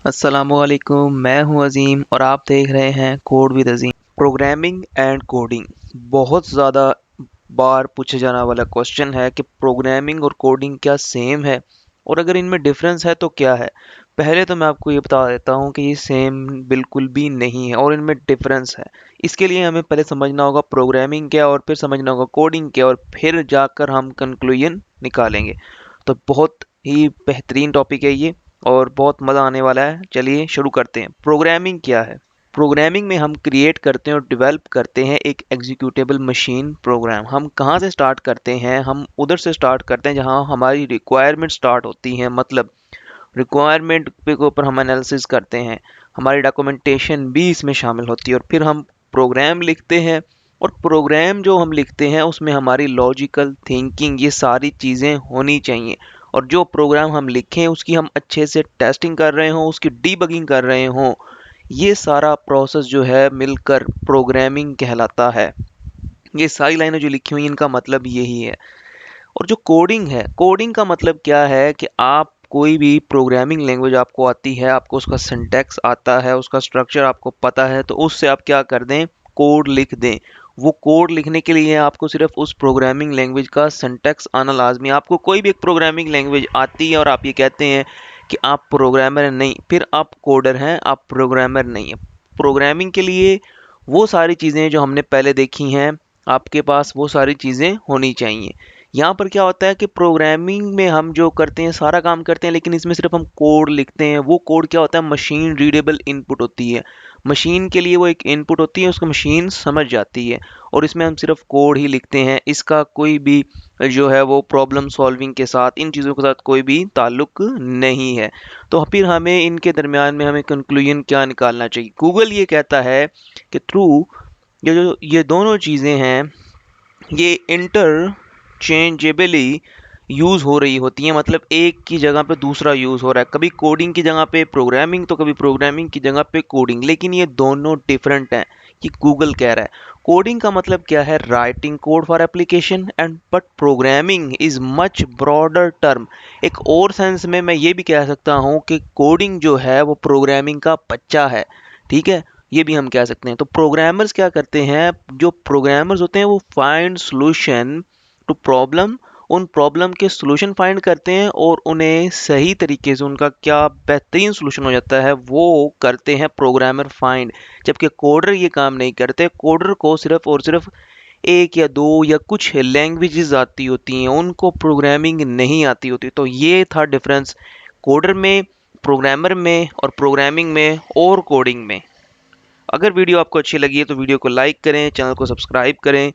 अस्सलामुअलैकुम, मैं हूं अज़ीम और आप देख रहे हैं code with Azeem. Programming and coding बहुत ज़्यादा बार पूछे जाने वाला क्वेश्चन है कि प्रोग्रामिंग और कोडिंग क्या सेम है और अगर इनमें डिफरेंस है तो क्या है। पहले तो मैं आपको ये बता देता हूँ कि ये सेम बिल्कुल भी नहीं है और इनमें डिफरेंस है। इसके लिए हमें पहले समझना होगा प्रोग्रामिंग क्या और फिर समझना होगा कोडिंग क्या और फिर जाकर हम कंक्लूजन निकालेंगे। तो बहुत ही बेहतरीन टॉपिक है ये और बहुत मज़ा आने वाला है। चलिए शुरू करते हैं। प्रोग्रामिंग क्या है? प्रोग्रामिंग में हम क्रिएट करते हैं और डेवलप करते हैं एक एग्जीक्यूटेबल मशीन प्रोग्राम। हम कहाँ से स्टार्ट करते हैं? हम उधर से स्टार्ट करते हैं जहाँ हमारी रिक्वायरमेंट स्टार्ट होती हैं। मतलब रिक्वायरमेंट के ऊपर हम एनालिसिस करते हैं, हमारी डॉक्यूमेंटेशन भी इसमें शामिल होती है और फिर हम प्रोग्राम लिखते हैं। और प्रोग्राम जो हम लिखते हैं उसमें हमारी लॉजिकल थिंकिंग ये सारी चीज़ें होनी चाहिए। और जो प्रोग्राम हम लिखें उसकी हम अच्छे से टेस्टिंग कर रहे हों, उसकी डीबगिंग कर रहे हों, ये सारा प्रोसेस जो है मिलकर प्रोग्रामिंग कहलाता है। ये सारी लाइनें जो लिखी हुई इनका मतलब यही है। और जो कोडिंग है, कोडिंग का मतलब क्या है कि आप कोई भी प्रोग्रामिंग लैंग्वेज आपको आती है, आपको उसका सिंटैक्स आता है, उसका स्ट्रक्चर आपको पता है, तो उससे आप क्या कर दें, कोड लिख दें। वो कोड लिखने के लिए आपको सिर्फ उस प्रोग्रामिंग लैंग्वेज का सिंटैक्स आना लाजमी है। आपको कोई भी एक प्रोग्रामिंग लैंग्वेज आती है और आप ये कहते हैं कि आप प्रोग्रामर हैं, नहीं, फिर आप कोडर हैं, आप प्रोग्रामर नहीं हैं। प्रोग्रामिंग के लिए वो सारी चीज़ें जो हमने पहले देखी हैं, आपके पास वो सारी चीज़ें होनी चाहिए। यहाँ पर क्या होता है कि प्रोग्रामिंग में हम जो करते हैं सारा काम करते हैं, लेकिन इसमें सिर्फ हम कोड लिखते हैं। वो कोड क्या होता है, मशीन रीडेबल इनपुट होती है। मशीन के लिए वो एक इनपुट होती है, उसको मशीन समझ जाती है और इसमें हम सिर्फ कोड ही लिखते हैं। इसका कोई भी जो है वो प्रॉब्लम सॉल्विंग के साथ, इन चीज़ों के साथ कोई भी ताल्लुक नहीं है। तो फिर हमें इनके दरमियान में हमें कंक्लूजन क्या निकालना चाहिए? गूगल ये कहता है कि थ्रू ये दोनों चीज़ें हैं, ये इंटरचेंजेबली यूज़ हो रही होती हैं। मतलब एक की जगह पे दूसरा यूज़ हो रहा है, कभी कोडिंग की जगह पे प्रोग्रामिंग तो कभी प्रोग्रामिंग की जगह पे कोडिंग, लेकिन ये दोनों डिफरेंट हैं। ये गूगल कह रहा है। कोडिंग का मतलब क्या है, writing code for application and but programming is much broader term. एक और सेंस में मैं ये भी कह सकता हूँ कि कोडिंग जो है वो प्रोग्रामिंग का बच्चा है। ठीक है, ये भी हम कह सकते हैं। तो प्रोग्रामर्स क्या करते हैं, जो प्रोग्रामर्स होते हैं वो फाइंड सॉल्यूशन टू प्रॉब्लम, उन प्रॉब्लम के सॉल्यूशन फाइंड करते हैं और उन्हें सही तरीके से उनका क्या बेहतरीन सॉल्यूशन हो जाता है वो करते हैं प्रोग्रामर फाइंड। जबकि कोडर ये काम नहीं करते। कोडर को सिर्फ और सिर्फ एक या दो या कुछ लैंग्वेजेस आती होती हैं, उनको प्रोग्रामिंग नहीं आती होती। तो ये था डिफरेंस कोडर में, प्रोग्रामर में और प्रोग्रामिंग में और कोडिंग में। अगर वीडियो आपको अच्छी लगी है तो वीडियो को लाइक करें, चैनल को सब्सक्राइब करें।